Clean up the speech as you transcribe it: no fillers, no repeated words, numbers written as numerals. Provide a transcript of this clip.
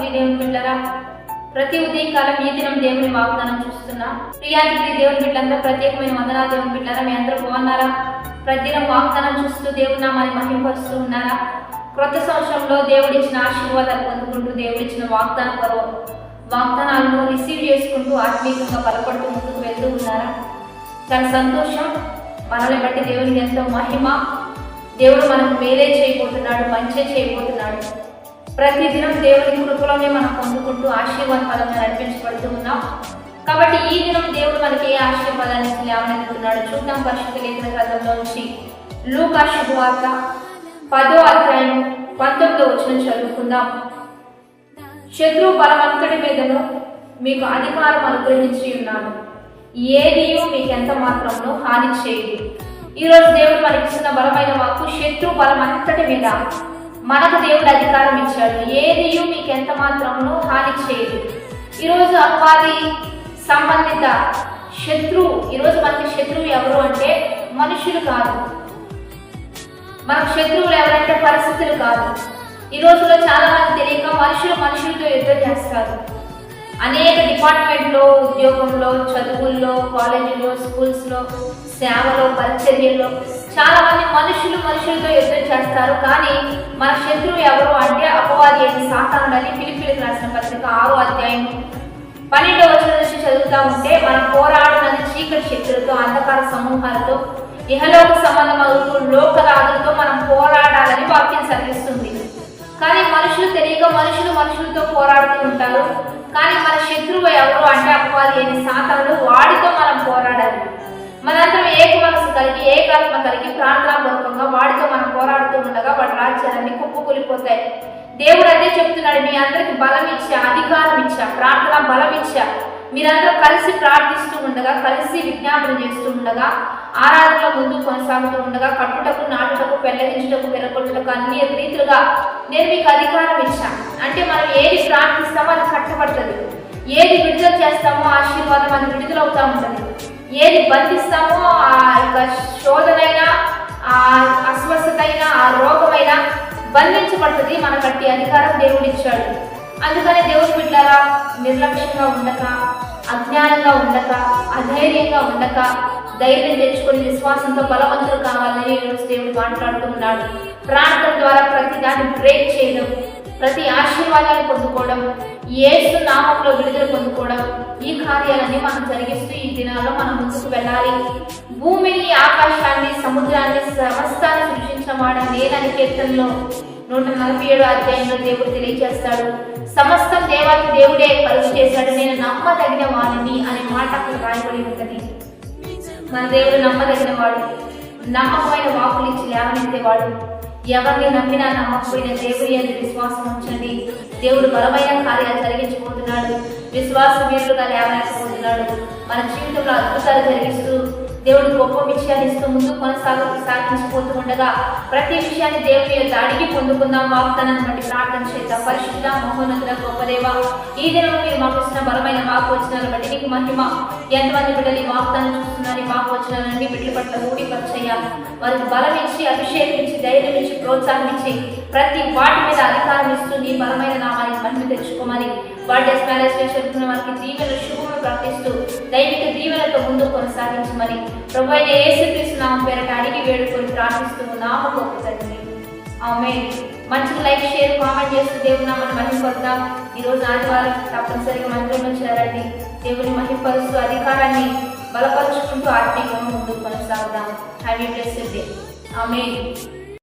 ప్రియ దేవుని బిడ్డలారా, ప్రతి ఉదయకాలం ఈ దినం దేవుని వాగ్దానం చూస్తున్నా ప్రియానికి దేవుని బిడ్డలందరూ ప్రత్యేకమైన వందనాలు. దేవుని బిడ్డలారా, మీ అందరూ బాగున్నారా? ప్రతిదినం వాగ్దానం చూస్తూ దేవుని నామాన్ని మహింపరుస్తూ ఉన్నారా? క్రొత్త సంవత్సరంలో దేవుడిచ్చిన ఆశీర్వాదాలు పొందుకుంటూ దేవుడిచ్చిన వాగ్దానాలను రిసీవ్ చేసుకుంటూ ఆత్మీయంగా బలపడుతూ ముందుకు వెళ్తూ ఉన్నారా? చాలా సంతోషం. మనల్ని బట్టి దేవునికి ఎంతో మహిమ. దేవుడు మనకు మేలే చేయబోతున్నాడు, మంచి చేయబోతున్నాడు. ప్రతిదినం దేవుని కృపలోనే మనం పొందుకుంటూ ఆశీర్వాదపరంగా నడిపించబడుతూ ఉన్నాం. కాబట్టి ఈ దినం దేవుడు మనకి ఏ ఆశీర్వాదాన్ని లేవనెత్తుతున్నాడు చూద్దాం. పరిశుద్ధ లేఖన గ్రంథంలో నుంచి లూకా శుభవార్త 10వ అధ్యాయం 19వ వచనం చదువుకుందాం. శత్రు బలమంతటి మీదను మీకు అధికారం అనుగ్రహించి ఉన్నాను, ఏదియు మీకు ఎంత మాత్రమును హాని చేయదు. ఈరోజు దేవుడు మనకిస్తున్న బలమైన వాక్కు, శత్రు బలమంతటి మీద మనకు దేవుడు అధికారం ఇచ్చాడు. ఏదియు మీకు ఎంత మాత్రమును హాని చేయదు. ఈరోజు అపవాది సంబంధిత శత్రువు, ఈరోజు మనకి శత్రువు ఎవరు అంటే మనుషులు కాదు. మనకు శత్రువులు ఎవరంటే పరిస్థితులు కాదు. ఈ రోజులో చాలా మంది తెలియక మనుషులతో యుద్ధం చేస్తారు. అనేక డిపార్ట్మెంట్లో, ఉద్యోగంలో, చదువుల్లో, కాలేజీలో, స్కూల్స్లో, సేవలో, పరిచర్యల్లో చాలా మంది మనుషులతో యుద్ధం చేస్తారు. కానీ మన శత్రువు ఎవరు అంటే అపవాది అయిన సాతానుడని ఫిలిప్పీయులకు రాసిన పత్రిక 6వ అధ్యాయం 12వ వచనం నుంచి చదువుతా ఉంటే, మనం పోరాడునది చీకటి శక్తులతో, అంధకార సమూహాలతో, ఇహలోక సంబంధములతో, లోకరాజులతో మనం పోరాడాలని వాక్యం సరిస్తుంది. కానీ మనుషులు తెలియక మనుషులతో పోరాడుతూ ఉంటారు. కానీ మన శత్రువు ఎవరు అంటే అపవాది అయిన సాతానుడు. వాడితో మనం పోరాడాలి. మనందరం ఏక మనసు కలిగి, ఏకాత్మ కలిగి, ప్రార్థనాపూర్వకంగా వాడితో మనం పోరాడుతూ ఉండగా వాడి రాజ్యాలన్నీ కుప్పకూలిపోతాయి. దేవుడు అదే చెప్తున్నాడు, మీ అందరికి బలం ఇచ్చా, అధికారం ఇచ్చా, ప్రార్థన బలం ఇచ్చా. మీరందరూ కలిసి ప్రార్థిస్తూ ఉండగా, కలిసి విజ్ఞాపన చేస్తూ ఉండగా, ఆరాధనలో ముందు కొనసాగుతూ ఉండగా, కట్టుటకు, నాటుటకు, పెళ్లగించుటకు, విరగొట్టుటకు అన్ని రీతులుగా నేను మీకు అధికారం ఇచ్చా. అంటే మనం ఏది ప్రార్థిస్తామో అది కట్టబడుతుంది. ఏది విడుదల చేస్తామో ఆశీర్వాదం అది విడుదలవుతూ ఉంటుంది. ఏది బంధిస్తామో ఆ యొక్క శోధనైనా, ఆ అస్వస్థత అయినా, ఆ రోగమైనా బంధించబడుతుంది. మనకట్టి అధికారం దేవుడు ఇచ్చాడు. అందుకనే దేవుని బిడ్డలారా, నిర్లక్ష్యంగా ఉండక, అజ్ఞానంగా ఉండక, అధైర్యంగా ఉండక, ధైర్యం తెచ్చుకొని విశ్వాసంతో బలవంతులు కావాలని ఈరోజు దేవుడు మాట్లాడుతూ ఉన్నాడు. ప్రార్థన ద్వారా ప్రతి దాన్ని బ్రేక్ చేయడం, ప్రతి ఆశీర్వాదాన్ని పొందుకోవడం, యేసు నామంలో విడుదల పొందుకోవడం, ఈ కార్యాలన్నీ మనం జరిగిస్తూ ఈ దినాల్లో మనం ముందుకు వెళ్ళాలి. భూమిని, ఆకాశాన్ని, సముద్రాన్ని, సమస్తాన్ని సృష్టించవాడు నేనని కీర్తనలో 147వ అధ్యాయంలో దేవుడు తెలియజేస్తాడు. సమస్తం దేవానికి దేవుడే కలుగు చేశాడు, నేను నమ్మదగిన వాడిని అనే మాట అక్కడ రాయబడి ఉంటుంది. మన దేవుడు నమ్మదగిన వాడు, నమ్మకమైన వాకులు ఇచ్చి లేవనెత్తేవాడు. ఎవరిని నమ్మినా నమ్మకపోయిన దేవుడి అని విశ్వాసం ఉంచండి. దేవుడు బలమైన కార్యాలు జరిగించబోతున్నాడు. విశ్వాస వీరులుగా లేవనెత్తబోతున్నాడు. మన జీవితంలో అద్భుతాలు జరిగిస్తూ దేవుడు గొప్ప విషయాన్ని ఇస్తూ ముందు సాగించిపోతూ ఉండగా ప్రతి విషయాన్ని దేవుని యొక్క అడిగి పొందుకుందాం. వాగ్దానాన్ని బట్టి ప్రార్థన చేద్దాం. పరిశుద్ధ మహోన్నతుల గొప్ప దేవ, ఈ దినం మీరు మాకు ఇచ్చిన బలమైన వాకు వచనాలను బట్టి నీకు మహిమ. ఎంతమంది బిడ్డలు ఈ వాగ్దానం చూస్తున్నారు, ఈ వాకు వచనాలన్నీ బిడ్డల పట్ల ఊడిపరిచేయాలి. వారికి బలం ఇచ్చి, అభిషేకం ఇచ్చి, ధైర్యం ఇచ్చి, ప్రోత్సాహం ఇచ్చి, ప్రతి వాటి మీద అధికారం ఇస్తూ నీ బలమైన నామానికి మహిమ తెచ్చుకోమని, బర్త్డేస్, మ్యారేజ్ చేసుకున్న వారికి దీవెన శుభములు ప్రకటిస్తూ దైవిక దీవెనతో ముందు కొనసాగించమని ప్రభు అయిన యేసుక్రీస్తు నామం పేరట అడిగి వేడుకొని ప్రార్థిస్తూ నామం గొప్ప తండ్రి, ఆమేన్. మంచిగా లైక్, షేర్, కామెంట్ చేస్తూ దేవుని నామాన్ని మహిమపరుద్దాం. ఈరోజు ఆదివారం తప్పనిసరిగా మందిరంలో చేరండి. దేవుని మహిమపరుస్తూ అధికారాన్ని బలపరుచుకుంటూ ఆత్మీయంగా ముందుకు కొనసాగుదాం. Have a blessed day. Amen.